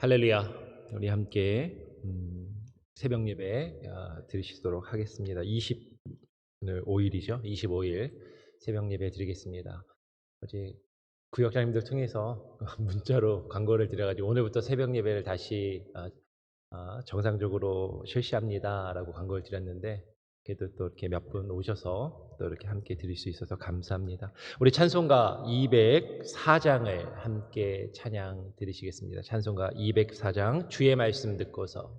할렐루야. 우리 함께 새벽 예배 드리시도록 하겠습니다. 오늘 5일이죠. 25일 새벽 예배 드리겠습니다. 어제 구역장님들 통해서 문자로 광고를 드려가지고 오늘부터 새벽 예배를 다시 정상적으로 실시합니다라고 광고를 드렸는데, 그래도 또 이렇게 몇 분 오셔서 또 이렇게 함께 드릴 수 있어서 감사합니다. 우리 찬송가 204장을 함께 찬양 드리시겠습니다. 찬송가 204장 주의 말씀 듣고서.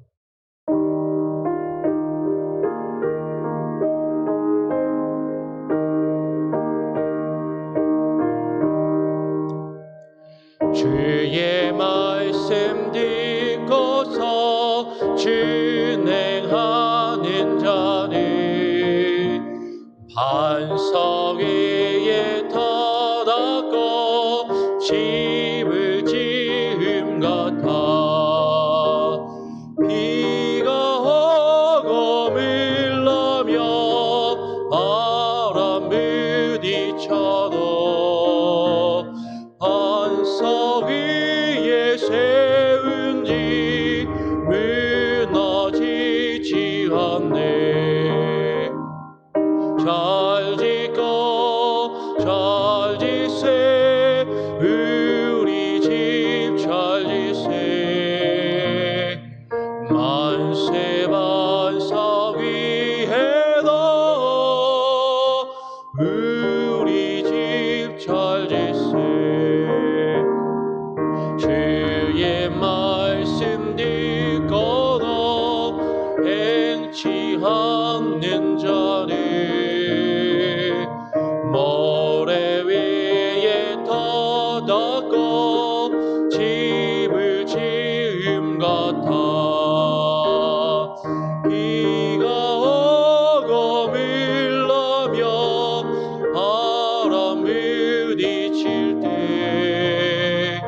주의 말씀 듣고서 준행하는 자는 반석 위에 터닫고 집을 지음 같아. 비가 오고 물러며 바람 부딪혀도 반석 위에 세운 지 무너지지 않네. 잘 짓고 잘 짓세, 우리 집 잘 짓세. 만세 반석 위에도 우리 집 잘 짓세. 주의 말씀 듣고도 행치 않는 자는 모래 위에 터닫고 집을 지음 같아. 비가 오고 물러며 바람 부딪힐 때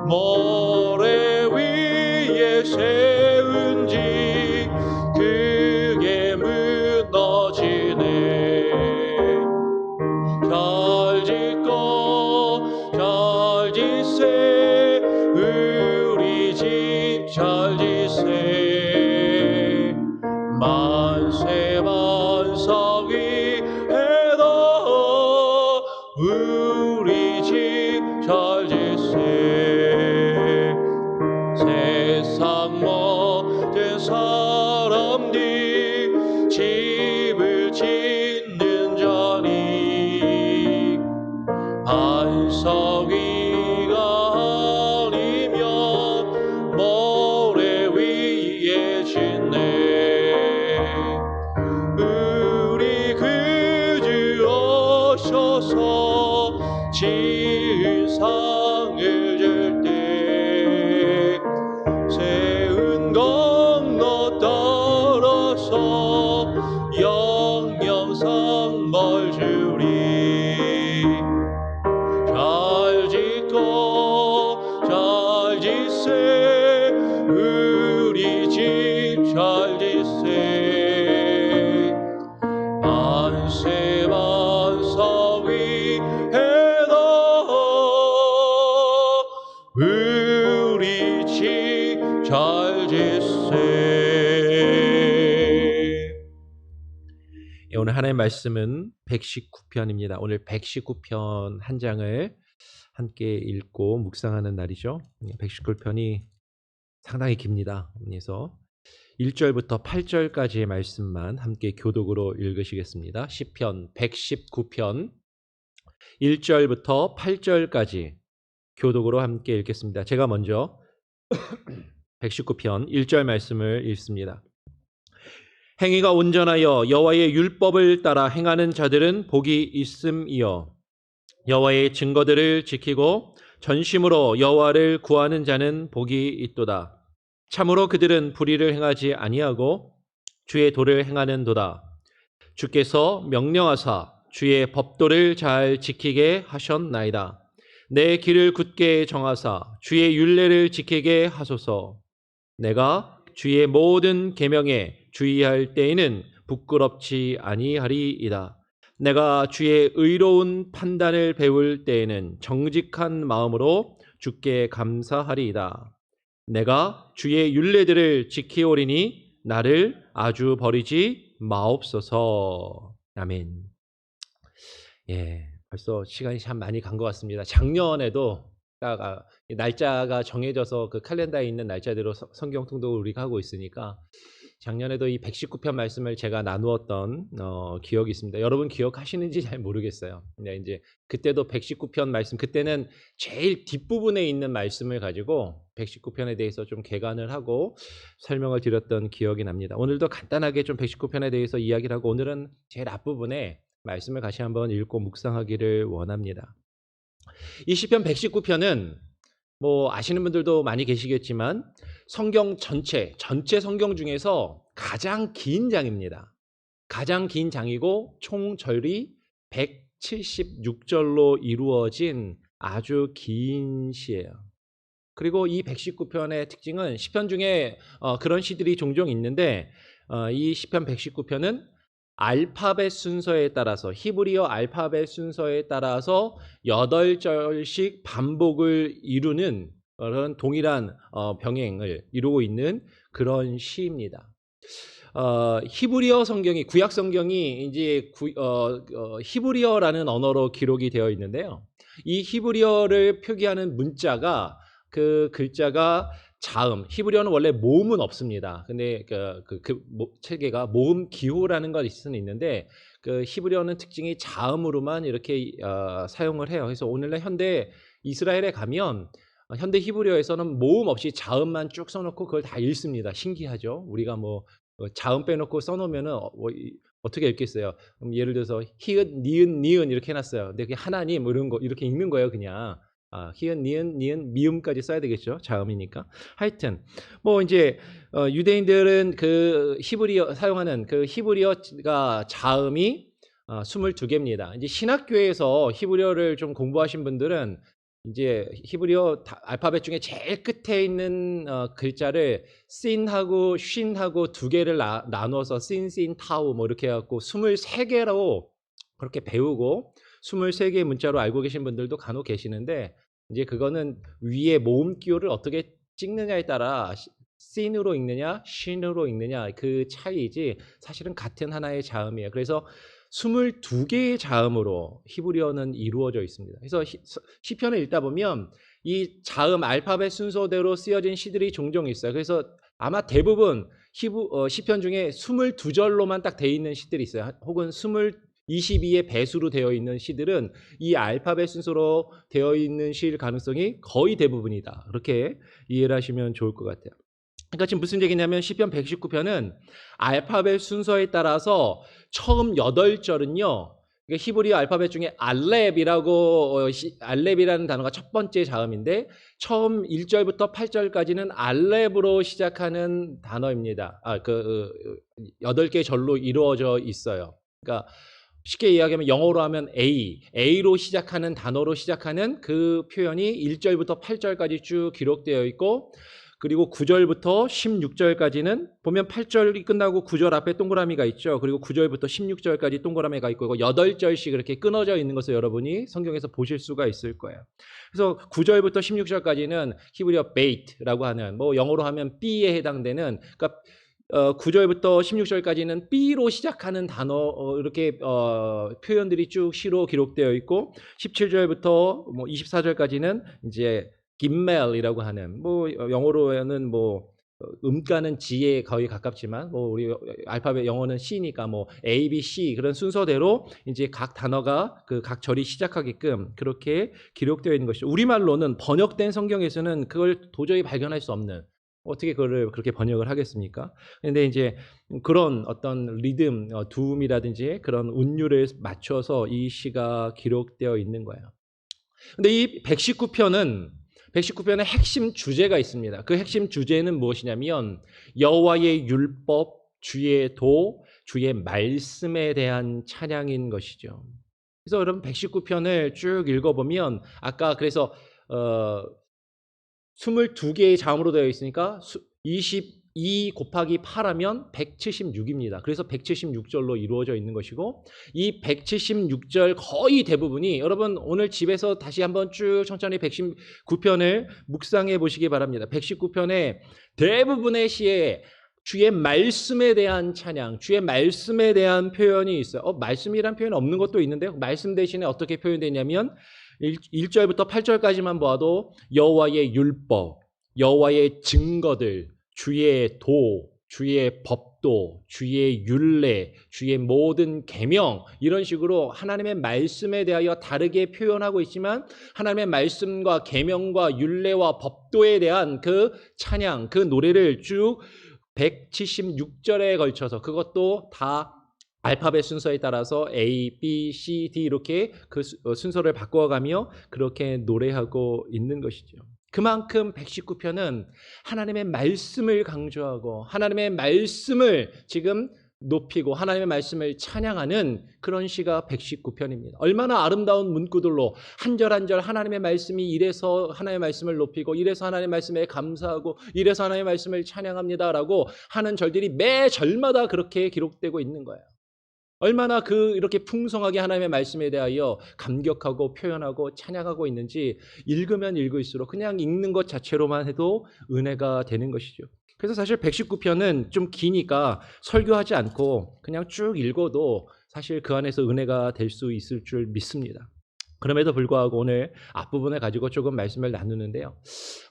모래 위에 세운 지 그게 무너지네. 잘 짓고 잘 짓세, 우리 집 잘 짓세. 만세 반석 위에도 우리 집 잘 짓세. 세상 모든 사람들 집을 짓는 자니 반석 위가 아니면 모래 위에 짓네. 우리 구주 오셔서 지은 상을 줄 때 세운 공로 따라서 영영상 벌 주리. 잘 짓고 잘 짓세, 우리 집 잘 짓세. 만세 반석 위에도 우리 집 잘 짓세. 오늘 하나님의 말씀은 119편입니다. 오늘 119편 한 장을 함께 읽고 묵상하는 날이죠. 119편이 상당히 깁니다. 그래서 1절부터 8절까지의 말씀만 함께 교독으로 읽으시겠습니다. 시편 119편 1절부터 8절까지 교독으로 함께 읽겠습니다. 제가 먼저 119편 1절 말씀을 읽습니다. 행위가 온전하여 여호와의 율법을 따라 행하는 자들은 복이 있음이여. 여호와의 증거들을 지키고 전심으로 여호와를 구하는 자는 복이 있도다. 참으로 그들은 불의를 행하지 아니하고 주의 도를 행하는도다. 주께서 명령하사 주의 법도를 잘 지키게 하셨나이다. 내 길을 굳게 정하사 주의 율례를 지키게 하소서. 내가 주의 모든 계명에 주의할 때에는 부끄럽지 아니하리이다. 내가 주의 의로운 판단을 배울 때에는 정직한 마음으로 주께 감사하리이다. 내가 주의 율례들을 지키오리니 나를 아주 버리지 마옵소서. 아멘. 예, 벌써 시간이 참 많이 간 것 같습니다. 작년에도 딱 날짜가 정해져서 그 칼렌더에 있는 날짜대로 성경 통독을 우리가 하고 있으니까 작년에도 이 119편 말씀을 제가 나누었던 기억이 있습니다. 여러분 기억하시는지 잘 모르겠어요. 근데 이제 그때도 119편 말씀, 그때는 제일 뒷부분에 있는 말씀을 가지고 119편에 대해서 좀 개관을 하고 설명을 드렸던 기억이 납니다. 오늘도 간단하게 좀 119편에 대해서 이야기를 하고, 오늘은 제일 앞부분에 말씀을 다시 한번 읽고 묵상하기를 원합니다. 이 시편 119편은 뭐 아시는 분들도 많이 계시겠지만 성경 전체 성경 중에서 가장 긴 장입니다. 가장 긴 장이고 총 절이 176절로 이루어진 아주 긴 시예요. 그리고 이 119편의 특징은, 시편 중에 그런 시들이 종종 있는데 이 시편 119편은 알파벳 순서에 따라서, 히브리어 알파벳 순서에 따라서 8절씩 반복을 이루는 그런 동일한 병행을 이루고 있는 그런 시입니다. 히브리어 성경이, 구약 성경이 이제 히브리어라는 언어로 기록이 되어 있는데요. 이 히브리어를 표기하는 문자가, 그 글자가 자음, 히브리어는 원래 모음은 없습니다. 근데 체계가 모음 기호라는 것이 수는 있는데, 그 히브리어는 특징이 자음으로만 이렇게 사용을 해요. 그래서 오늘날 현대 이스라엘에 가면 현대 히브리어에서는 모음 없이 자음만 쭉 써놓고 그걸 다 읽습니다. 신기하죠? 우리가 뭐 자음 빼놓고 써놓으면은 어떻게 읽겠어요? 예를 들어서 히읗, 니은, 니은 이렇게 해놨어요. 근데 그게 하나님 뭐 이런 거 이렇게 읽는 거예요, 그냥. 히읗, 니은, 니은, 미음까지 써야 되겠죠. 자음이니까. 하여튼 뭐 이제 유대인들은 그 히브리어 사용하는 그 히브리어가 자음이 22개입니다. 이제 신학교에서 히브리어를 좀 공부하신 분들은 이제 히브리어 알파벳 중에 제일 끝에 있는 글자를 신하고 쉰하고 두 개를 나눠서 신, 타우 뭐 이렇게 해갖고 23개로 그렇게 배우고 23개의 문자로 알고 계신 분들도 간혹 계시는데, 이제 그거는 위에 모음 기호를 어떻게 찍느냐에 따라 신으로 읽느냐 쉰으로 읽느냐 그 차이지, 사실은 같은 하나의 자음이에요. 그래서 22개의 자음으로 히브리어는 이루어져 있습니다. 그래서 시편을 읽다 보면 이 자음 알파벳 순서대로 쓰여진 시들이 종종 있어요. 그래서 아마 대부분 시편 중에 22절로만 딱 되어 있는 시들이 있어요. 혹은 22의 배수로 되어 있는 시들은 이 알파벳 순서로 되어 있는 시일 가능성이 거의 대부분이다. 그렇게 이해를 하시면 좋을 것 같아요. 그러니까 지금 무슨 얘기냐면 시편 119편은 알파벳 순서에 따라서 처음 8절은요. 히브리어 알파벳 중에 알렙이라는 단어가 첫 번째 자음인데, 처음 1절부터 8절까지는 알렙으로 시작하는 단어입니다. 8개 절로 이루어져 있어요. 그러니까 쉽게 이야기하면 영어로 하면 A로 시작하는 단어로 시작하는 그 표현이 1절부터 8절까지 쭉 기록되어 있고, 그리고 9절부터 16절까지는 보면 8절이 끝나고 9절 앞에 동그라미가 있죠. 그리고 9절부터 16절까지 동그라미가 있고 8절씩 이렇게 끊어져 있는 것을 여러분이 성경에서 보실 수가 있을 거예요. 그래서 9절부터 16절까지는 히브리어 베이트라고 하는, 뭐 영어로 하면 B에 해당되는, 그러니까 9절부터 16절까지는 B로 시작하는 단어 이렇게 표현들이 쭉 시로 기록되어 있고, 17절부터 뭐 24절까지는 이제 김멜이라고 하는, 뭐 영어로는 뭐 음가는 G에 거의 가깝지만 뭐 우리 알파벳 영어는 C니까 뭐 A, B, C 그런 순서대로 이제 각 단어가 그 각 절이 시작하게끔 그렇게 기록되어 있는 것이죠. 우리말로는 번역된 성경에서는 그걸 도저히 발견할 수 없는, 어떻게 그거를 그렇게 번역을 하겠습니까? 근데 이제 그런 어떤 리듬, 두음이라든지 그런 운율을 맞춰서 이 시가 기록되어 있는 거예요. 근데 이 119편의 핵심 주제가 있습니다. 그 핵심 주제는 무엇이냐면 여호와의 율법, 주의 도, 주의 말씀에 대한 찬양인 것이죠. 그래서 여러분 119편을 쭉 읽어보면 아까 그래서 22개의 자음으로 되어 있으니까 2 곱하기 8하면 176입니다. 그래서 176절로 이루어져 있는 것이고 이 176절 거의 대부분이 여러분 오늘 집에서 다시 한번 쭉 천천히 119편을 묵상해 보시기 바랍니다. 119편의 대부분의 시에 주의 말씀에 대한 찬양, 주의 말씀에 대한 표현이 있어요. 말씀이란 표현 없는 것도 있는데요. 말씀 대신에 어떻게 표현되냐면 1절부터 8절까지만 보아도 여호와의 율법, 여호와의 증거들, 주의 도, 주의 법도, 주의 율례, 주의 모든 계명 이런 식으로 하나님의 말씀에 대하여 다르게 표현하고 있지만 하나님의 말씀과 계명과 율례와 법도에 대한 그 찬양, 그 노래를 쭉 176절에 걸쳐서 그것도 다 알파벳 순서에 따라서 A, B, C, D 이렇게 그 순서를 바꿔가며 그렇게 노래하고 있는 것이죠. 그만큼 119편은 하나님의 말씀을 강조하고 하나님의 말씀을 지금 높이고 하나님의 말씀을 찬양하는 그런 시가 119편입니다. 얼마나 아름다운 문구들로 한 절 한 절 하나님의 말씀이 이래서 하나님의 말씀을 높이고 이래서 하나님의 말씀에 감사하고 이래서 하나님의 말씀을 찬양합니다라고 하는 절들이 매 절마다 그렇게 기록되고 있는 거예요. 얼마나 이렇게 풍성하게 하나님의 말씀에 대하여 감격하고 표현하고 찬양하고 있는지 읽으면 읽을수록 그냥 읽는 것 자체로만 해도 은혜가 되는 것이죠. 그래서 사실 119편은 좀 기니까 설교하지 않고 그냥 쭉 읽어도 사실 그 안에서 은혜가 될 수 있을 줄 믿습니다. 그럼에도 불구하고 오늘 앞부분을 가지고 조금 말씀을 나누는데요.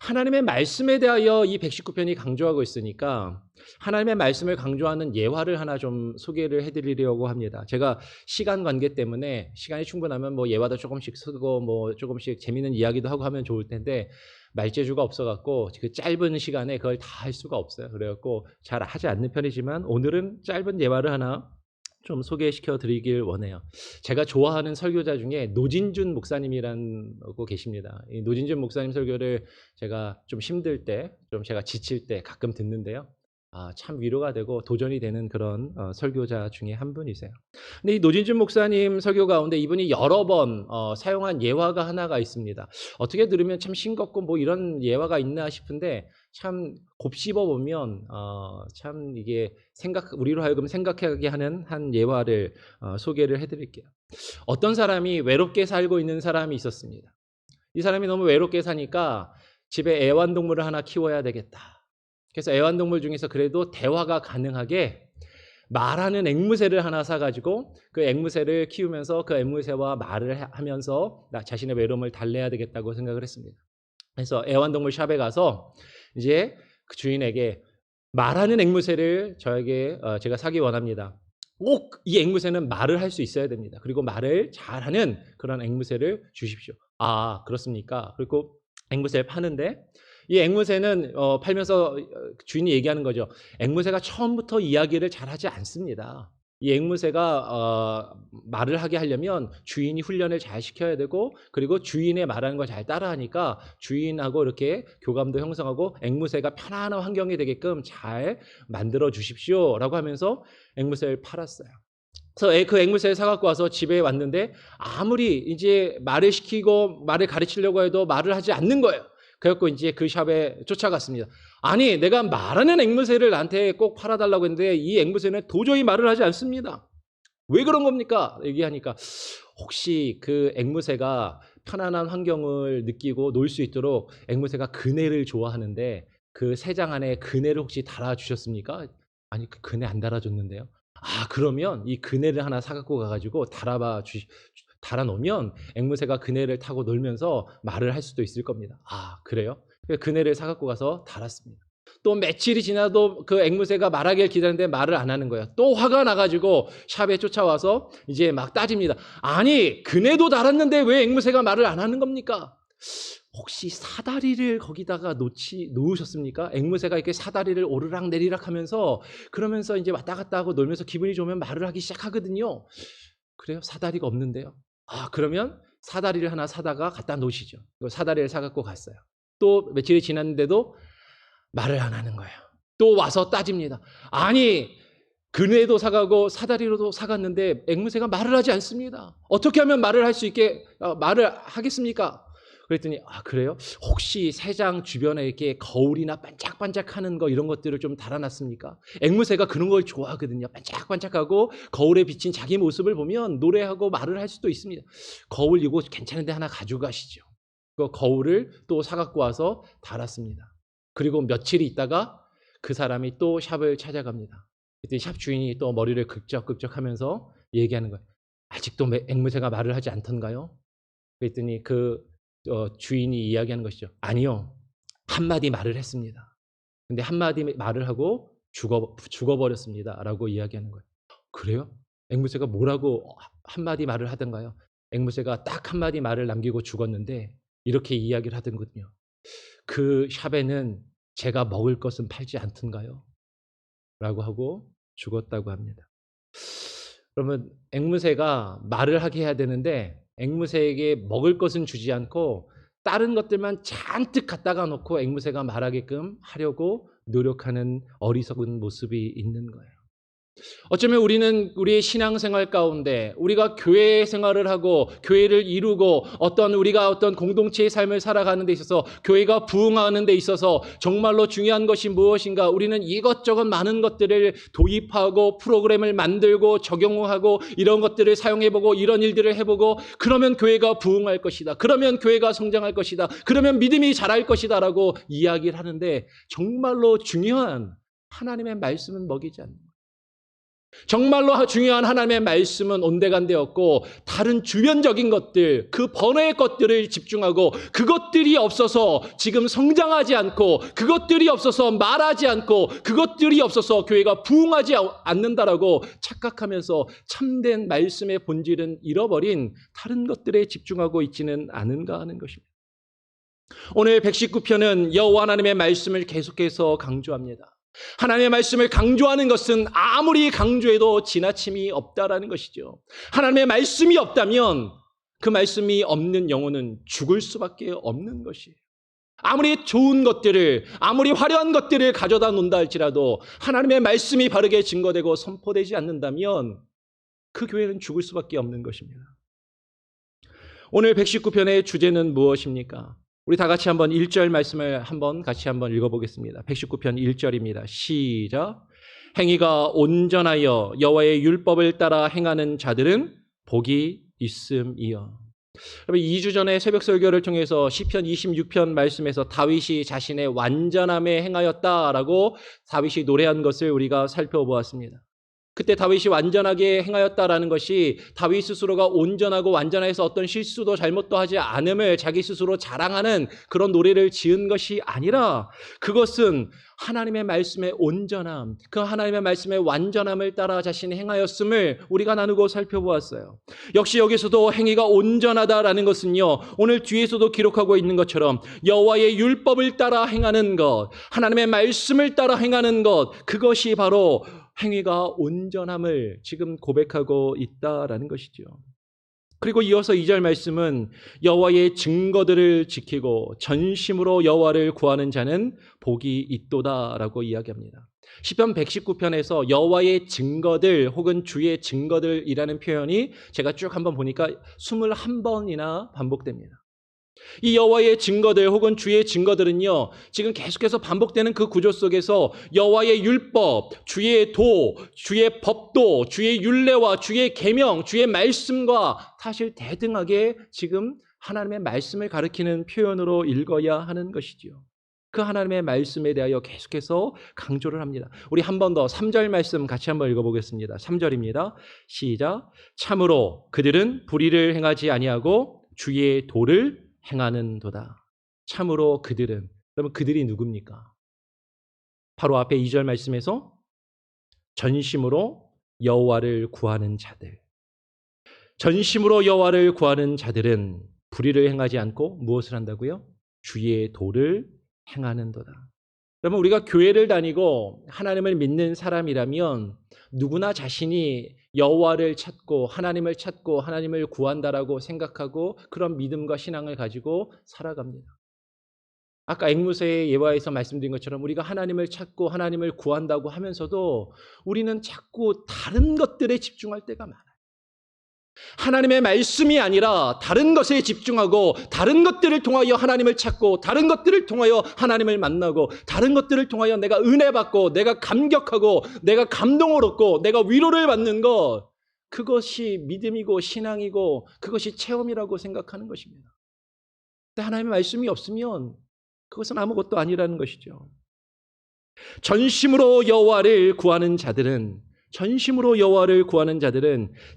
하나님의 말씀에 대하여 이 119편이 강조하고 있으니까 하나님의 말씀을 강조하는 예화를 하나 좀 소개를 해드리려고 합니다. 제가 시간 관계 때문에 시간이 충분하면 뭐 예화도 조금씩 쓰고 뭐 조금씩 재미있는 이야기도 하고 하면 좋을 텐데 말재주가 없어갖고 그 짧은 시간에 그걸 다 할 수가 없어요. 그래갖고 잘 하지 않는 편이지만 오늘은 짧은 예화를 하나 좀 소개시켜 드리길 원해요. 제가 좋아하는 설교자 중에 노진준 목사님이라고 계십니다. 이 노진준 목사님 설교를 제가 좀 힘들 때, 좀 제가 지칠 때 가끔 듣는데요. 참 위로가 되고 도전이 되는 그런 설교자 중에 한 분이세요. 근데 이 노진준 목사님 설교 가운데 이분이 여러 번 사용한 예화가 하나가 있습니다. 어떻게 들으면 참 싱겁고 뭐 이런 예화가 있나 싶은데 참 곱씹어 보면 참 이게 우리로 하여금 생각하게 하는 한 예화를 소개를 해드릴게요. 어떤 사람이 외롭게 살고 있는 사람이 있었습니다. 이 사람이 너무 외롭게 사니까 집에 애완동물을 하나 키워야 되겠다. 그래서 애완동물 중에서 그래도 대화가 가능하게 말하는 앵무새를 하나 사가지고 그 앵무새를 키우면서 그 앵무새와 말을 하면서 자신의 외로움을 달래야 되겠다고 생각을 했습니다. 그래서 애완동물 샵에 가서 이제 그 주인에게 말하는 앵무새를 제가 사기 원합니다. 꼭 이 앵무새는 말을 할 수 있어야 됩니다. 그리고 말을 잘하는 그런 앵무새를 주십시오. 그렇습니까? 그리고 앵무새를 파는데 이 앵무새는 팔면서 주인이 얘기하는 거죠. 앵무새가 처음부터 이야기를 잘하지 않습니다. 이 앵무새가 말을 하게 하려면 주인이 훈련을 잘 시켜야 되고 그리고 주인의 말하는 걸 잘 따라하니까 주인하고 이렇게 교감도 형성하고 앵무새가 편안한 환경이 되게끔 잘 만들어 주십시오라고 하면서 앵무새를 팔았어요. 그래서 그 앵무새를 사갖고 와서 집에 왔는데 아무리 이제 말을 시키고 말을 가르치려고 해도 말을 하지 않는 거예요. 그래갖고 이제 그 샵에 쫓아갔습니다. 아니, 내가 말하는 앵무새를 나한테 꼭 팔아달라고 했는데 이 앵무새는 도저히 말을 하지 않습니다. 왜 그런 겁니까? 얘기하니까 혹시 그 앵무새가 편안한 환경을 느끼고 놀 수 있도록 앵무새가 그네를 좋아하는데 그 새장 안에 그네를 혹시 달아주셨습니까? 아니, 그 그네 안 달아줬는데요. 그러면 이 그네를 하나 사갖고 가가지고 달아놓으면 앵무새가 그네를 타고 놀면서 말을 할 수도 있을 겁니다. 그래요? 그네를 사갖고 가서 달았습니다. 또 며칠이 지나도 그 앵무새가 말하길 기다리는데 말을 안 하는 거예요. 또 화가 나가지고 샵에 쫓아와서 이제 막 따집니다. 아니, 그네도 달았는데 왜 앵무새가 말을 안 하는 겁니까? 혹시 사다리를 거기다가 놓으셨습니까? 앵무새가 이렇게 사다리를 오르락 내리락 하면서 그러면서 이제 왔다 갔다 하고 놀면서 기분이 좋으면 말을 하기 시작하거든요. 그래요? 사다리가 없는데요. 그러면 사다리를 하나 사다가 갖다 놓으시죠. 사다리를 사갖고 갔어요. 또 며칠이 지났는데도 말을 안 하는 거예요. 또 와서 따집니다. 아니, 그네도 사가고 사다리로도 사갔는데 앵무새가 말을 하지 않습니다. 어떻게 하면 말을 할 수 있게 말을 하겠습니까? 그랬더니 아 그래요? 혹시 새장 주변에 이렇게 거울이나 반짝반짝하는 거 이런 것들을 좀 달아놨습니까? 앵무새가 그런 걸 좋아하거든요. 반짝반짝하고 거울에 비친 자기 모습을 보면 노래하고 말을 할 수도 있습니다. 거울 이거 괜찮은데 하나 가져가시죠. 그 거울을 또 사갖고 와서 달았습니다. 그리고 며칠 있다가 그 사람이 또 샵을 찾아갑니다. 그때 샵 주인이 또 머리를 긁적긁적하면서 얘기하는 거예요. 아직도 앵무새가 말을 하지 않던가요? 그랬더니 주인이 이야기하는 것이죠. 아니요. 한마디 말을 했습니다. 근데 한마디 말을 하고 죽어버렸습니다. 라고 이야기하는 거예요. 그래요? 앵무새가 뭐라고 한마디 말을 하던가요? 앵무새가 딱 한마디 말을 남기고 죽었는데 이렇게 이야기를 하던거든요. 그 샵에는 제가 먹을 것은 팔지 않던가요? 라고 하고 죽었다고 합니다. 그러면 앵무새가 말을 하게 해야 되는데 앵무새에게 먹을 것은 주지 않고 다른 것들만 잔뜩 갖다가 놓고 앵무새가 말하게끔 하려고 노력하는 어리석은 모습이 있는 거예요. 어쩌면 우리는 우리의 신앙생활 가운데 우리가 교회 생활을 하고 교회를 이루고 우리가 어떤 공동체의 삶을 살아가는 데 있어서 교회가 부흥하는 데 있어서 정말로 중요한 것이 무엇인가 우리는 이것저것 많은 것들을 도입하고 프로그램을 만들고 적용하고 이런 것들을 사용해보고 이런 일들을 해보고 그러면 교회가 부흥할 것이다. 그러면 교회가 성장할 것이다. 그러면 믿음이 자랄 것이다 라고 이야기를 하는데 정말로 중요한 하나님의 말씀은 먹이지 않는 거예요. 정말로 중요한 하나님의 말씀은 온데간데 없고 다른 주변적인 것들, 그 번외의 것들을 집중하고 그것들이 없어서 지금 성장하지 않고 그것들이 없어서 말하지 않고 그것들이 없어서 교회가 부흥하지 않는다라고 착각하면서 참된 말씀의 본질은 잃어버린 다른 것들에 집중하고 있지는 않은가 하는 것입니다. 오늘 119편은 여호와 하나님의 말씀을 계속해서 강조합니다. 하나님의 말씀을 강조하는 것은 아무리 강조해도 지나침이 없다라는 것이죠. 하나님의 말씀이 없다면 그 말씀이 없는 영혼은 죽을 수밖에 없는 것이에요. 아무리 좋은 것들을, 아무리 화려한 것들을 가져다 놓는다 할지라도 하나님의 말씀이 바르게 증거되고 선포되지 않는다면 그 교회는 죽을 수밖에 없는 것입니다. 오늘 119편의 주제는 무엇입니까? 우리 다 같이 한번 1절 말씀을 같이 한번 읽어보겠습니다. 119편 1절입니다. 시작. 행위가 온전하여 여호와의 율법을 따라 행하는 자들은 복이 있음이여. 여러분 2주 전에 새벽 설교를 통해서 시편 26편 말씀에서 다윗이 자신의 완전함에 행하였다라고 다윗이 노래한 것을 우리가 살펴보았습니다. 그때 다윗이 완전하게 행하였다라는 것이 다윗 스스로가 온전하고 완전해서 어떤 실수도 잘못도 하지 않음을 자기 스스로 자랑하는 그런 노래를 지은 것이 아니라 그것은 하나님의 말씀의 온전함, 그 하나님의 말씀의 완전함을 따라 자신이 행하였음을 우리가 나누고 살펴보았어요. 역시 여기서도 행위가 온전하다라는 것은요, 오늘 뒤에서도 기록하고 있는 것처럼 여호와의 율법을 따라 행하는 것, 하나님의 말씀을 따라 행하는 것, 그것이 바로 행위가 온전함을 지금 고백하고 있다라는 것이죠. 그리고 이어서 2절 말씀은 여호와의 증거들을 지키고 전심으로 여호와를 구하는 자는 복이 있도다라고 이야기합니다. 시편 119편에서 여호와의 증거들 혹은 주의 증거들이라는 표현이 제가 쭉 한번 보니까 21번이나 반복됩니다. 이 여호와의 증거들 혹은 주의 증거들은요, 지금 계속해서 반복되는 그 구조 속에서 여호와의 율법, 주의 도, 주의 법도, 주의 율례와 주의 계명, 주의 말씀과 사실 대등하게 지금 하나님의 말씀을 가리키는 표현으로 읽어야 하는 것이지요. 그 하나님의 말씀에 대하여 계속해서 강조를 합니다. 우리 한 번 더 3절 말씀 같이 한번 읽어보겠습니다. 3절입니다. 시작. 참으로 그들은 불의를 행하지 아니하고 주의 도를 행하는도다. 참으로 그들은, 그러면 그들이 누굽니까? 바로 앞에 2절 말씀에서 전심으로 여호와를 구하는 자들. 전심으로 여호와를 구하는 자들은 불의를 행하지 않고 무엇을 한다고요? 주의 도를 행하는도다. 그러면 우리가 교회를 다니고 하나님을 믿는 사람이라면 누구나 자신이 여호와를 찾고 하나님을 구한다라고 생각하고 그런 믿음과 신앙을 가지고 살아갑니다. 아까 앵무새의 예화에서 말씀드린 것처럼 우리가 하나님을 찾고 하나님을 구한다고 하면서도 우리는 자꾸 다른 것들에 집중할 때가 많아요. 하나님의 말씀이 아니라 다른 것에 집중하고 다른 것들을 통하여 하나님을 찾고 다른 것들을 통하여 하나님을 만나고 다른 것들을 통하여 내가 은혜 받고 내가 감격하고 내가 감동을 얻고 내가 위로를 받는 것, 그것이 믿음이고 신앙이고 그것이 체험이라고 생각하는 것입니다. 근데 하나님의 말씀이 없으면 그것은 아무것도 아니라는 것이죠. 전심으로 여호와를 구하는 자들은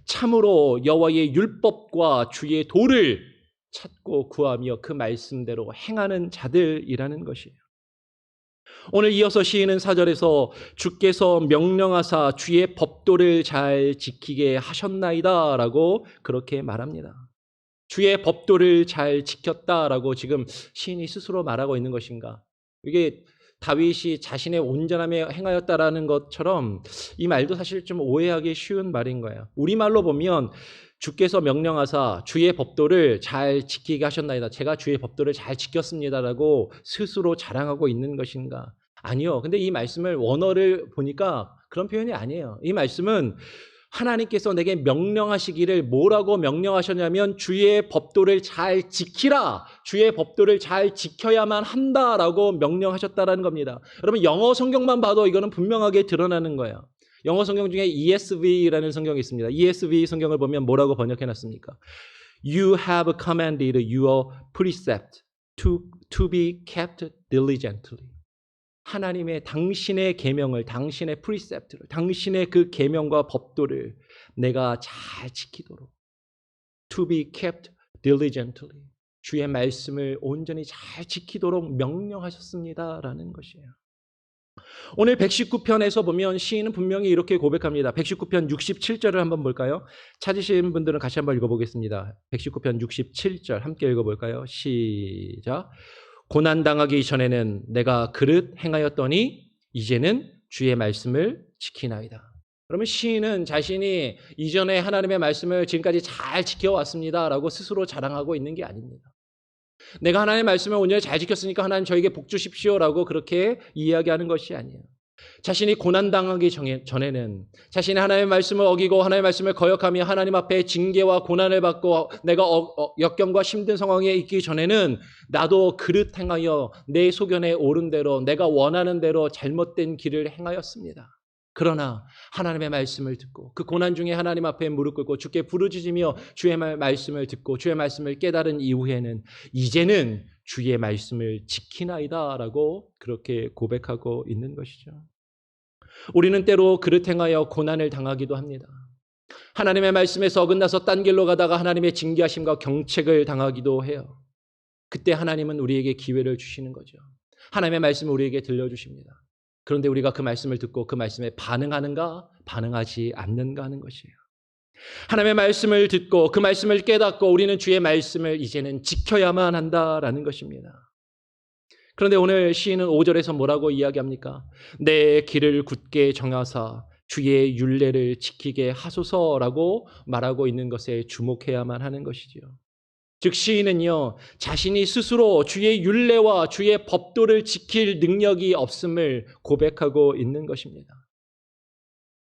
참으로 여호와의 율법과 주의 도를 찾고 구하며 그 말씀대로 행하는 자들이라는 것이에요. 오늘 이어서 시인은 4절에서 주께서 명령하사 주의 법도를 잘 지키게 하셨나이다 라고 그렇게 말합니다. 주의 법도를 잘 지켰다라고 지금 시인이 스스로 말하고 있는 것인가? 이게 다윗이 자신의 온전함에 행하였다라는 것처럼 이 말도 사실 좀 오해하기 쉬운 말인 거예요. 우리말로 보면 주께서 명령하사 주의 법도를 잘 지키게 하셨나이다. 제가 주의 법도를 잘 지켰습니다라고 스스로 자랑하고 있는 것인가? 아니요. 근데 이 말씀을 원어를 보니까 그런 표현이 아니에요. 이 말씀은 하나님께서 내게 명령하시기를 뭐라고 명령하셨냐면 주의 법도를 잘 지키라. 주의 법도를 잘 지켜야만 한다라고 명령하셨다라는 겁니다. 여러분 영어 성경만 봐도 이거는 분명하게 드러나는 거예요. 영어 성경 중에 ESV라는 성경이 있습니다. ESV 성경을 보면 뭐라고 번역해놨습니까? You have commanded your precept to be kept diligently. 하나님의 당신의 계명을, 당신의 프리셉트를, 당신의 그 계명과 법도를 내가 잘 지키도록 to be kept diligently. 주의 말씀을 온전히 잘 지키도록 명령하셨습니다라는 것이에요. 오늘 119편에서 보면 시인은 분명히 이렇게 고백합니다. 119편 67절을 한번 볼까요? 찾으신 분들은 같이 한번 읽어보겠습니다. 119편 67절 함께 읽어볼까요? 시작. 고난당하기 전에는 내가 그릇 행하였더니 이제는 주의 말씀을 지키나이다. 그러면 시인은 자신이 이전에 하나님의 말씀을 지금까지 잘 지켜왔습니다라고 스스로 자랑하고 있는 게 아닙니다. 내가 하나님의 말씀을 온전히 잘 지켰으니까 하나님 저에게 복 주십시오라고 그렇게 이야기하는 것이 아니에요. 자신이 고난당하기 전에는 자신이 하나님의 말씀을 어기고 하나님의 말씀을 거역하며 하나님 앞에 징계와 고난을 받고 내가 역경과 힘든 상황에 있기 전에는 나도 그릇 행하여 내 소견에 옳은 대로 내가 원하는 대로 잘못된 길을 행하였습니다. 그러나 하나님의 말씀을 듣고 그 고난 중에 하나님 앞에 무릎 꿇고 주께 부르짖으며 주의 말씀을 듣고 주의 말씀을 깨달은 이후에는 이제는 주의 말씀을 지키나이다라고 그렇게 고백하고 있는 것이죠. 우리는 때로 그릇 행하여 고난을 당하기도 합니다. 하나님의 말씀에서 어긋나서 딴 길로 가다가 하나님의 징계하심과 경책을 당하기도 해요. 그때 하나님은 우리에게 기회를 주시는 거죠. 하나님의 말씀을 우리에게 들려주십니다. 그런데 우리가 그 말씀을 듣고 그 말씀에 반응하는가 반응하지 않는가 하는 것이에요. 하나님의 말씀을 듣고 그 말씀을 깨닫고 우리는 주의 말씀을 이제는 지켜야만 한다라는 것입니다. 그런데 오늘 시인은 5절에서 뭐라고 이야기합니까? 내 길을 굳게 정하사 주의 율례를 지키게 하소서라고 말하고 있는 것에 주목해야만 하는 것이지요. 즉 시인은요, 자신이 스스로 주의 율례와 주의 법도를 지킬 능력이 없음을 고백하고 있는 것입니다.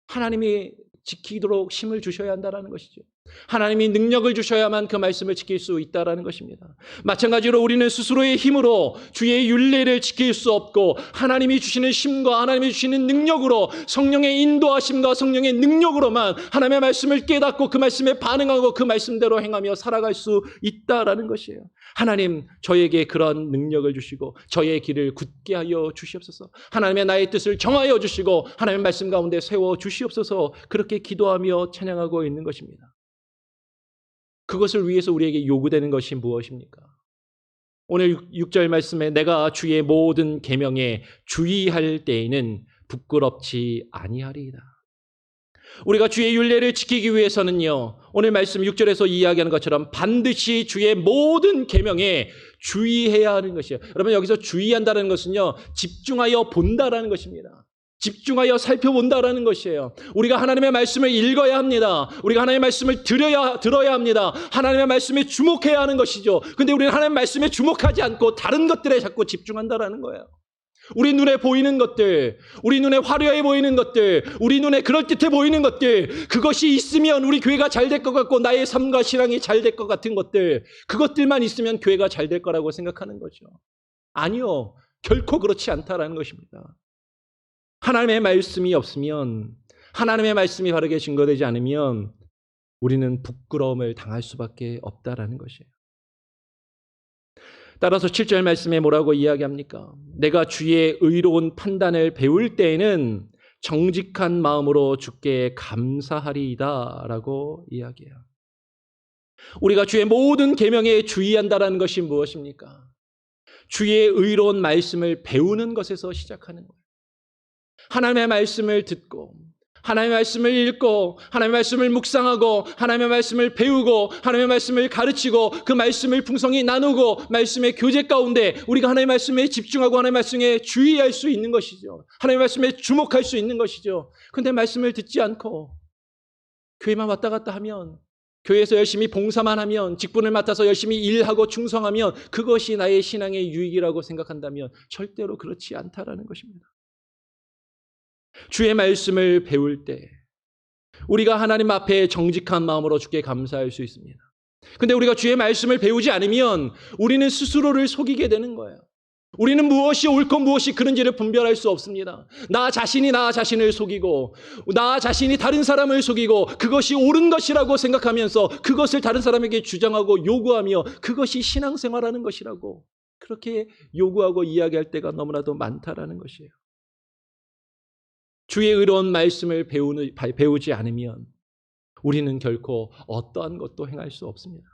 하나님이 지키도록 힘을 주셔야 한다는 것이죠. 하나님이 능력을 주셔야만 그 말씀을 지킬 수 있다는 것입니다. 마찬가지로 우리는 스스로의 힘으로 주의 율례를 지킬 수 없고 하나님이 주시는 힘과 하나님이 주시는 능력으로 성령의 인도하심과 성령의 능력으로만 하나님의 말씀을 깨닫고 그 말씀에 반응하고 그 말씀대로 행하며 살아갈 수 있다는 것이에요. 하나님 저에게 그런 능력을 주시고 저의 길을 굳게 하여 주시옵소서. 하나님의 나의 뜻을 정하여 주시고 하나님의 말씀 가운데 세워 주시옵소서. 그렇게 기도하며 찬양하고 있는 것입니다. 그것을 위해서 우리에게 요구되는 것이 무엇입니까? 오늘 6절 말씀에 내가 주의 모든 계명에 주의할 때에는 부끄럽지 아니하리이다. 우리가 주의 율례를 지키기 위해서는요, 오늘 말씀 6절에서 이야기하는 것처럼 반드시 주의 모든 계명에 주의해야 하는 것이에요. 여러분 여기서 주의한다는 것은요, 집중하여 본다라는 것입니다. 집중하여 살펴본다라는 것이에요. 우리가 하나님의 말씀을 읽어야 합니다. 우리가 하나님의 말씀을 들어야 합니다. 하나님의 말씀에 주목해야 하는 것이죠. 근데 우리는 하나님의 말씀에 주목하지 않고 다른 것들에 자꾸 집중한다라는 거예요. 우리 눈에 보이는 것들, 우리 눈에 화려해 보이는 것들, 우리 눈에 그럴듯해 보이는 것들, 그것이 있으면 우리 교회가 잘 될 것 같고 나의 삶과 신앙이 잘 될 것 같은 것들, 그것들만 있으면 교회가 잘 될 거라고 생각하는 거죠. 아니요. 결코 그렇지 않다라는 것입니다. 하나님의 말씀이 없으면, 하나님의 말씀이 바르게 증거되지 않으면 우리는 부끄러움을 당할 수밖에 없다라는 것이에요. 따라서 7절 말씀에 뭐라고 이야기합니까? 내가 주의 의로운 판단을 배울 때에는 정직한 마음으로 주께 감사하리이다 라고 이야기해요. 우리가 주의 모든 계명에 주의한다는 것이 무엇입니까? 주의 의로운 말씀을 배우는 것에서 시작하는 거예요. 하나님의 말씀을 듣고 하나님의 말씀을 읽고 하나님의 말씀을 묵상하고 하나님의 말씀을 배우고 하나님의 말씀을 가르치고 그 말씀을 풍성히 나누고 말씀의 교제 가운데 우리가 하나님의 말씀에 집중하고 하나님의 말씀에 주의할 수 있는 것이죠. 하나님의 말씀에 주목할 수 있는 것이죠. 그런데 말씀을 듣지 않고 교회만 왔다 갔다 하면, 교회에서 열심히 봉사만 하면, 직분을 맡아서 열심히 일하고 충성하면 그것이 나의 신앙의 유익이라고 생각한다면 절대로 그렇지 않다라는 것입니다. 주의 말씀을 배울 때 우리가 하나님 앞에 정직한 마음으로 주께 감사할 수 있습니다. 그런데 우리가 주의 말씀을 배우지 않으면 우리는 스스로를 속이게 되는 거예요. 우리는 무엇이 옳고 무엇이 그른지를 분별할 수 없습니다. 나 자신이 나 자신을 속이고 나 자신이 다른 사람을 속이고 그것이 옳은 것이라고 생각하면서 그것을 다른 사람에게 주장하고 요구하며 그것이 신앙생활하는 것이라고 그렇게 요구하고 이야기할 때가 너무나도 많다라는 것이에요. 주의 의로운 말씀을 배우지 않으면 우리는 결코 어떠한 것도 행할 수 없습니다.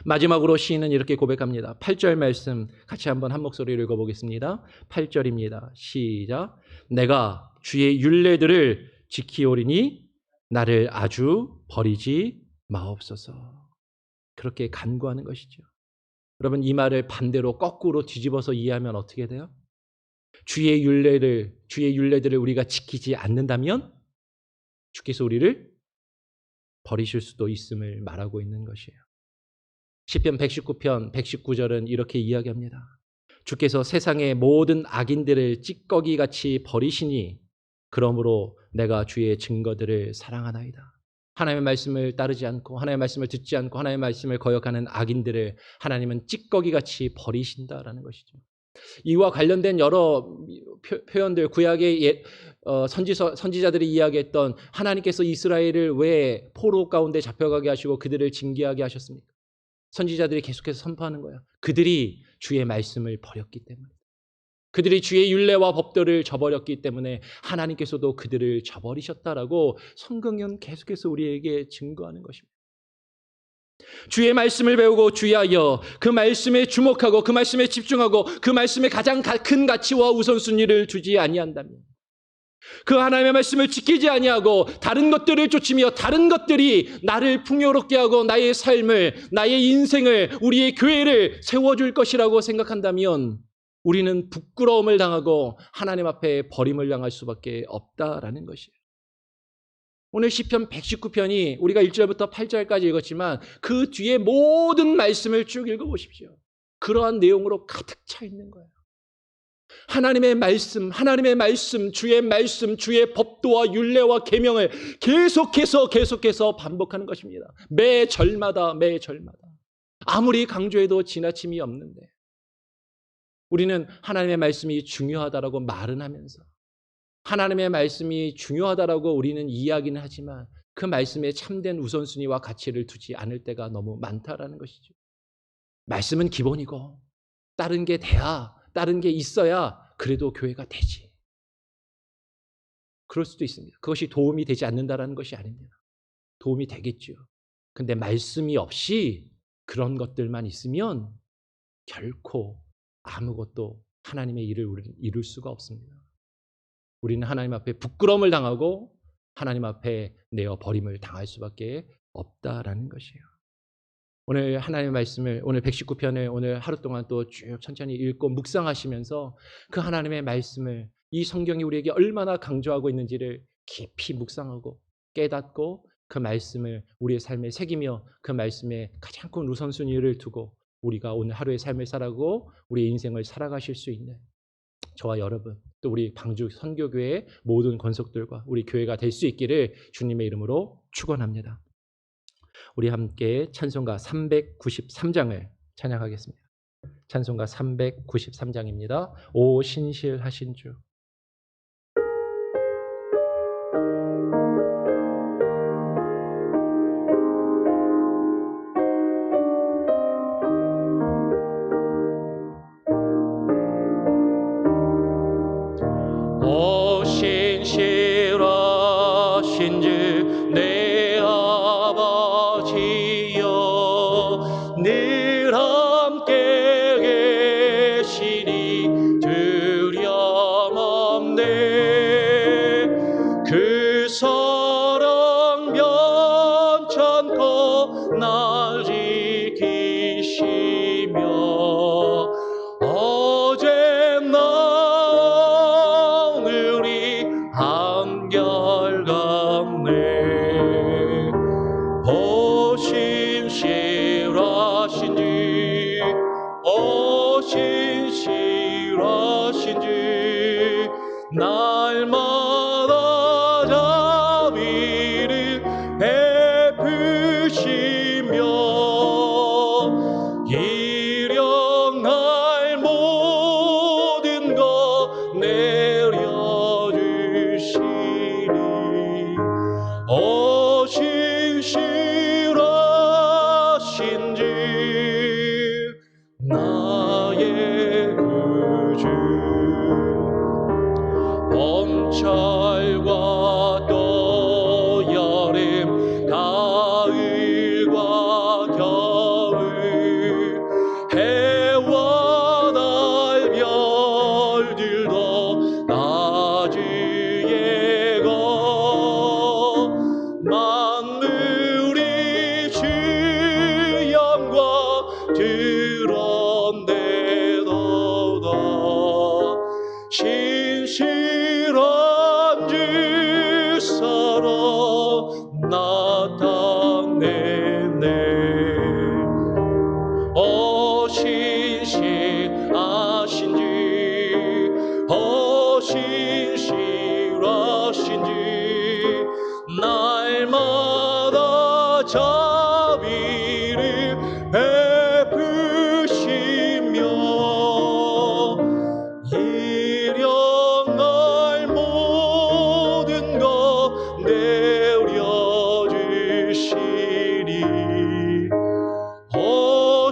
마지막으로 시인은 이렇게 고백합니다. 8절 말씀 같이 한번 한 목소리로 읽어보겠습니다. 8절입니다. 시작. 내가 주의 율례들을 지키오리니 나를 아주 버리지 마옵소서. 그렇게 간구하는 것이죠. 여러분, 이 말을 반대로 거꾸로 뒤집어서 이해하면 어떻게 돼요? 주의 율례들을 우리가 지키지 않는다면 주께서 우리를 버리실 수도 있음을 말하고 있는 것이에요. 시편 119편 119절은 이렇게 이야기합니다. 주께서 세상의 모든 악인들을 찌꺼기같이 버리시니 그러므로 내가 주의 증거들을 사랑하나이다. 하나님의 말씀을 따르지 않고 하나님의 말씀을 듣지 않고 하나님의 말씀을 거역하는 악인들을 하나님은 찌꺼기같이 버리신다라는 것이죠. 이와 관련된 여러 표현들, 구약의 선지자들이 이야기했던 하나님께서 이스라엘을 왜 포로 가운데 잡혀가게 하시고 그들을 징계하게 하셨습니까? 선지자들이 계속해서 선포하는 거예요. 그들이 주의 말씀을 버렸기 때문에, 그들이 주의 율례와 법도를 저버렸기 때문에 하나님께서도 그들을 저버리셨다라고 성경은 계속해서 우리에게 증거하는 것입니다. 주의 말씀을 배우고 주의하여 그 말씀에 주목하고 그 말씀에 집중하고 그 말씀에 가장 큰 가치와 우선순위를 두지 아니한다면, 그 하나님의 말씀을 지키지 아니하고 다른 것들을 쫓으며 다른 것들이 나를 풍요롭게 하고 나의 삶을, 나의 인생을, 우리의 교회를 세워줄 것이라고 생각한다면 우리는 부끄러움을 당하고 하나님 앞에 버림을 당할 수밖에 없다라는 것이에요. 오늘 시편 119편이 우리가 1절부터 8절까지 읽었지만 그 뒤에 모든 말씀을 쭉 읽어보십시오. 그러한 내용으로 가득 차 있는 거예요. 하나님의 말씀, 주의 법도와 율례와 계명을 계속해서 반복하는 것입니다. 매 절마다. 아무리 강조해도 지나침이 없는데 우리는 하나님의 말씀이 중요하다라고 말은 하면서, 하나님의 말씀이 중요하다라고 우리는 이야기는 하지만 그 말씀에 참된 우선순위와 가치를 두지 않을 때가 너무 많다라는 것이죠. 말씀은 기본이고 다른 게 돼야, 다른 게 있어야 그래도 교회가 되지. 그럴 수도 있습니다. 그것이 도움이 되지 않는다라는 것이 아닙니다. 도움이 되겠죠. 근데 말씀이 없이 그런 것들만 있으면 결코 아무것도 하나님의 일을 이룰 수가 없습니다. 우리는 하나님 앞에 부끄러움을 당하고 하나님 앞에 내어 버림을 당할 수밖에 없다라는 것이에요. 오늘 하나님의 말씀을, 오늘 119편을 오늘 하루 동안 또 쭉 천천히 읽고 묵상하시면서 그 하나님의 말씀을, 이 성경이 우리에게 얼마나 강조하고 있는지를 깊이 묵상하고 깨닫고 그 말씀을 우리의 삶에 새기며 그 말씀에 가장 큰 우선순위를 두고 우리가 오늘 하루의 삶을 살아가고 우리의 인생을 살아가실 수 있는 저와 여러분 또 우리 방주 선교교회의 모든 권속들과 우리 교회가 될 수 있기를 주님의 이름으로 축원합니다. 우리 함께 찬송가 393장을 찬양하겠습니다. 찬송가 393장입니다. 오 신실하신 주. 오 신실하신 주 내 아버지여 늘 함께 계시니 두려움 없네. 그 사랑 변찮고 날 지키시며 어제나 한결같네. 오 신실하신 주, 오 신실하신 주, 날마다 자비를 베푸시며 일용할 모든 것 내려주시니 오 신실하신 주 나의 구주. 봄철과 또 여름 가을과 겨울 해와 달 별들도 나 주의 것 만물이 주 영광 드러내도다. 신실한 주 사랑 나타내네. 오 신실하신 주, 오 신실하신 주, 날마다 자비를 베푸시며 일용할 모든 것 내려주시니 오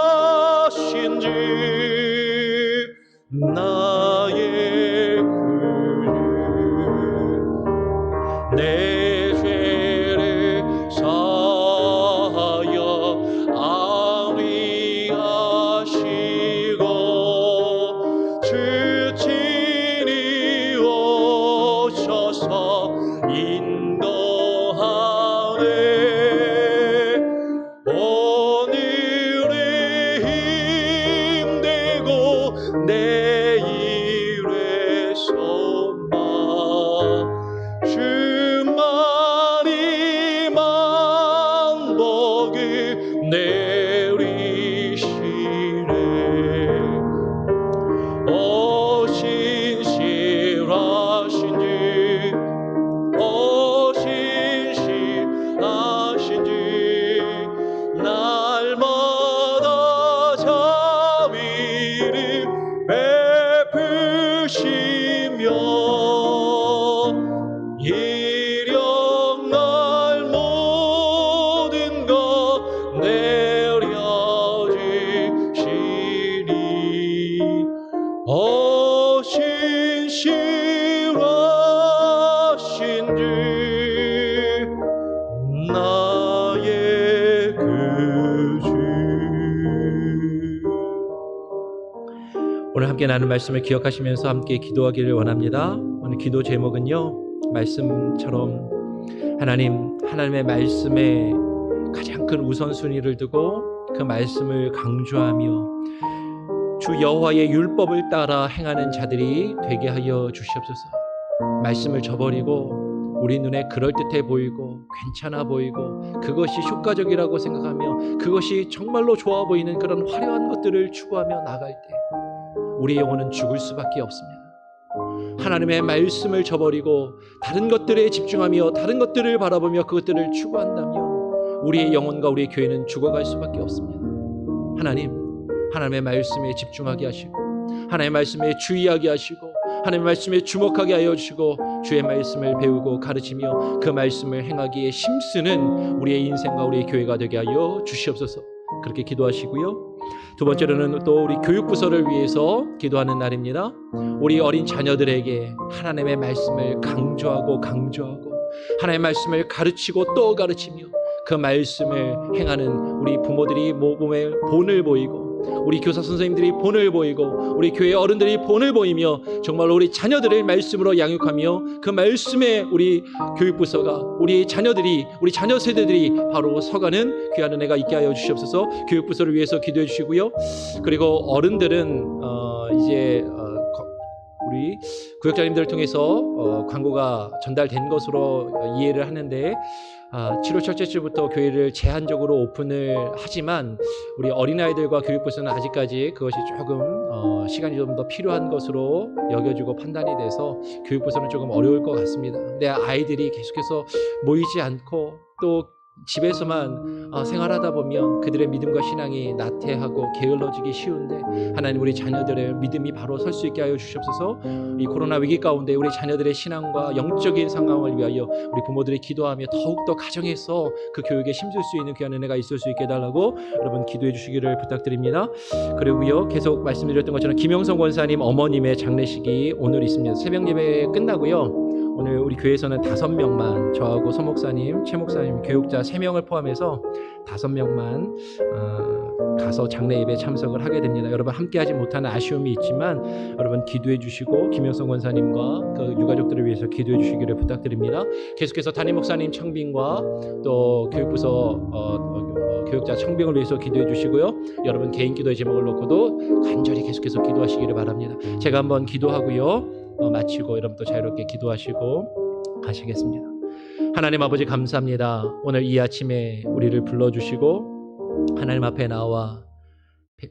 신실하신 주 나의 구주. 내 죄를 사하여 안위하시고 주 친히 오셔서 인도하네. 오늘의 힘들고 내일의 소망 주만이 만복을 내리시네. 오 신실하신 주, 오 신실하신 주, 날마다 자비를 베푸시며 일용할 모든 것 내려주시니 오 신실하신 주 나의 구주. 오늘 함께 나눈 말씀을 기억하시면서 함께 기도하기를 원합니다. 오늘 기도 제목은요, 말씀처럼 하나님의 말씀에 가장 큰 우선순위를 두고 그 말씀을 강조하며 주 여호와의 율법을 따라 행하는 자들이 되게 하여 주시옵소서. 말씀을 저버리고 우리 눈에 그럴듯해 보이고 괜찮아 보이고 그것이 효과적이라고 생각하며 그것이 정말로 좋아 보이는 그런 화려한 것들을 추구하며 나갈 때 우리의 영혼은 죽을 수밖에 없습니다. 하나님의 말씀을 저버리고 다른 것들에 집중하며 다른 것들을 바라보며 그것들을 추구한다면 우리의 영혼과 우리의 교회는 죽어갈 수밖에 없습니다. 하나님의 말씀에 집중하게 하시고 하나님의 말씀에 주의하게 하시고 하나님의 말씀에 주목하게 하여 주시고 주의 말씀을 배우고 가르치며 그 말씀을 행하기에 힘쓰는 우리의 인생과 우리의 교회가 되게 하여 주시옵소서. 그렇게 기도하시고요. 두 번째로는 또 우리 교육부서를 위해서 기도하는 날입니다. 우리 어린 자녀들에게 하나님의 말씀을 강조하고 하나님의 말씀을 가르치고 또 가르치며 그 말씀을 행하는 우리 부모들이 몸에 본을 보이고 우리 교사 선생님들이 본을 보이고 우리 교회 어른들이 본을 보이며 정말로 우리 자녀들을 말씀으로 양육하며 그 말씀에 우리 교육부서가 우리 자녀들이 우리 자녀 세대들이 바로 서가는 귀한 은혜가 있게 하여 주시옵소서. 교육부서를 위해서 기도해 주시고요. 그리고 어른들은 이제 우리 구역장님들을 통해서 광고가 전달된 것으로 이해를 하는데 7월 첫째 주부터 교회를 제한적으로 오픈을 하지만 우리 어린아이들과 교육부서는 아직까지 그것이 조금 시간이 좀 더 필요한 것으로 여겨지고 판단이 돼서 교육부서는 조금 어려울 것 같습니다. 근데 아이들이 계속해서 모이지 않고 또 집에서만 생활하다 보면 그들의 믿음과 신앙이 나태하고 게을러지기 쉬운데 하나님 우리 자녀들의 믿음이 바로 설 수 있게 하여 주시옵소서. 이 코로나 위기 가운데 우리 자녀들의 신앙과 영적인 상황을 위하여 우리 부모들이 기도하며 더욱더 가정에서 그 교육에 힘쓸 수 있는 귀한 은혜가 있을 수 있게 해달라고 여러분 기도해 주시기를 부탁드립니다. 그리고요 계속 말씀드렸던 것처럼 김영성 권사님 어머님의 장례식이 오늘 있습니다. 새벽 예배 끝나고요 오늘 우리 교회에서는 5명만 저하고 서 목사님, 최 목사님, 교육자 3명을 포함해서 5명만 가서 장례 예배 참석을 하게 됩니다. 여러분 함께하지 못하는 아쉬움이 있지만 여러분 기도해 주시고 김영성 권사님과 그 유가족들을 위해서 기도해 주시기를 부탁드립니다. 계속해서 담임 목사님 청빙과 또 교육부서 교육자 청빙을 위해서 기도해 주시고요. 여러분 개인 기도의 제목을 놓고도 간절히 계속해서 기도하시기를 바랍니다. 제가 한번 기도하고요. 마치고 여러분 또 자유롭게 기도하시고 가시겠습니다. 하나님 아버지 감사합니다. 오늘 이 아침에 우리를 불러주시고 하나님 앞에 나와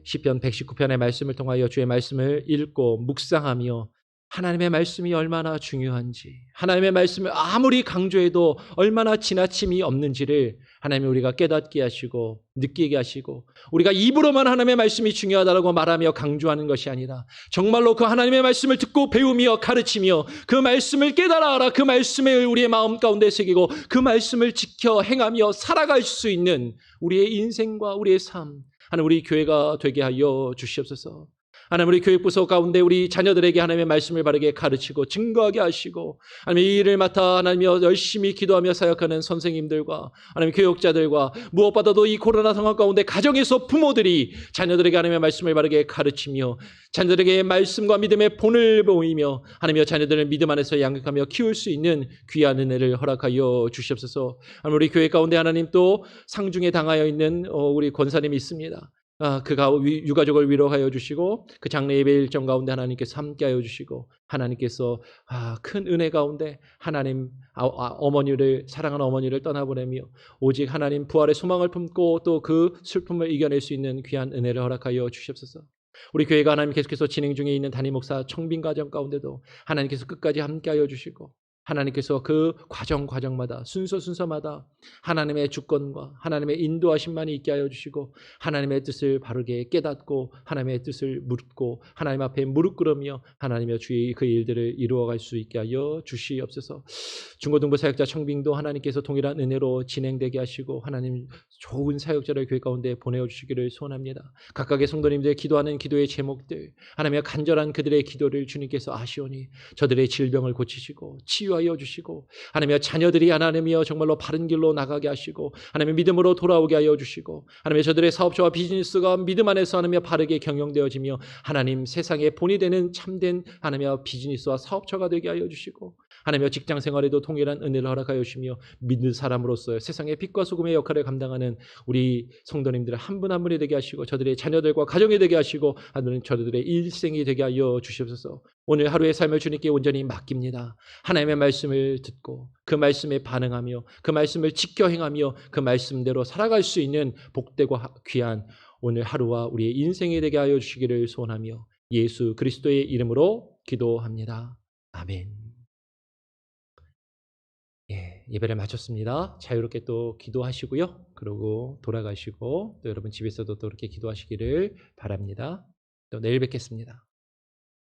시편 119편의 말씀을 통하여 주의 말씀을 읽고 묵상하며 하나님의 말씀이 얼마나 중요한지 하나님의 말씀을 아무리 강조해도 얼마나 지나침이 없는지를 하나님 우리가 깨닫게 하시고 느끼게 하시고 우리가 입으로만 하나님의 말씀이 중요하다고 말하며 강조하는 것이 아니라 정말로 그 하나님의 말씀을 듣고 배우며 가르치며 그 말씀을 깨달아 그 말씀을 우리의 마음 가운데 새기고 그 말씀을 지켜 행하며 살아갈 수 있는 우리의 인생과 우리의 삶 하나님 우리 교회가 되게 하여 주시옵소서. 하나님 우리 교육부서 가운데 우리 자녀들에게 하나님의 말씀을 바르게 가르치고 증거하게 하시고 하나님 이 일을 맡아 하나님 열심히 기도하며 사역하는 선생님들과 하나님 교육자들과 무엇보다도 이 코로나 상황 가운데 가정에서 부모들이 자녀들에게 하나님의 말씀을 바르게 가르치며 자녀들에게 말씀과 믿음의 본을 보이며 하나님의 자녀들을 믿음 안에서 양육하며 키울 수 있는 귀한 은혜를 허락하여 주시옵소서. 하나님 우리 교회 가운데 하나님 또 상중에 당하여 있는 우리 권사님이 있습니다. 그 유가족을 위로하여 주시고 그 장례 예배 일정 가운데 하나님께서 함께하여 주시고 하나님께서 큰 은혜 가운데 하나님 어머니를 사랑하는 어머니를 떠나보내며 오직 하나님 부활의 소망을 품고 또 그 슬픔을 이겨낼 수 있는 귀한 은혜를 허락하여 주시옵소서. 우리 교회가 하나님 계속해서 진행 중에 있는 담임 목사 청빙 과정 가운데도 하나님께서 끝까지 함께하여 주시고 하나님께서 그 과정마다 순서마다 하나님의 주권과 하나님의 인도하심만이 있게 하여 주시고 하나님의 뜻을 바르게 깨닫고 하나님의 뜻을 묻고 하나님 앞에 무릎 꿇으며 하나님의 주의 그 일들을 이루어갈 수 있게 하여 주시옵소서. 중고등부 사역자 청빙도 하나님께서 동일한 은혜로 진행되게 하시고 하나님 좋은 사역자를 교회 가운데 보내주시기를 소원합니다. 각각의 성도님들 기도하는 기도의 제목들 하나님의 간절한 그들의 기도를 주님께서 아시오니 저들의 질병을 고치시고 치유하여 주시고 하나님의 자녀들이 하나님이여 정말로 바른 길로 나가게 하시고 하나님의 믿음으로 돌아오게 하여 주시고 하나님의 저들의 사업처와 비즈니스가 믿음 안에서 하나님의 바르게 경영되어지며 하나님 세상의 본이 되는 참된 하나님의 비즈니스와 사업처가 되게 하여 주시고 하나님의 직장 생활에도 동일한 은혜를 허락하여 주시며 믿는 사람으로서 세상의 빛과 소금의 역할을 감당하는 우리 성도님들 한 분 한 분이 되게 하시고 저들의 자녀들과 가정이 되게 하시고 하나님 저들의 일생이 되게 하여 주시옵소서. 오늘 하루의 삶을 주님께 온전히 맡깁니다. 하나님의 말씀을 듣고 그 말씀에 반응하며 그 말씀을 지켜 행하며 그 말씀대로 살아갈 수 있는 복되고 귀한 오늘 하루와 우리의 인생이 되게 하여 주시기를 소원하며 예수 그리스도의 이름으로 기도합니다. 아멘. 예, 예배를 마쳤습니다. 자유롭게 또 기도하시고요. 그리고 돌아가시고 또 여러분 집에서도 또 이렇게 기도하시기를 바랍니다. 또 내일 뵙겠습니다.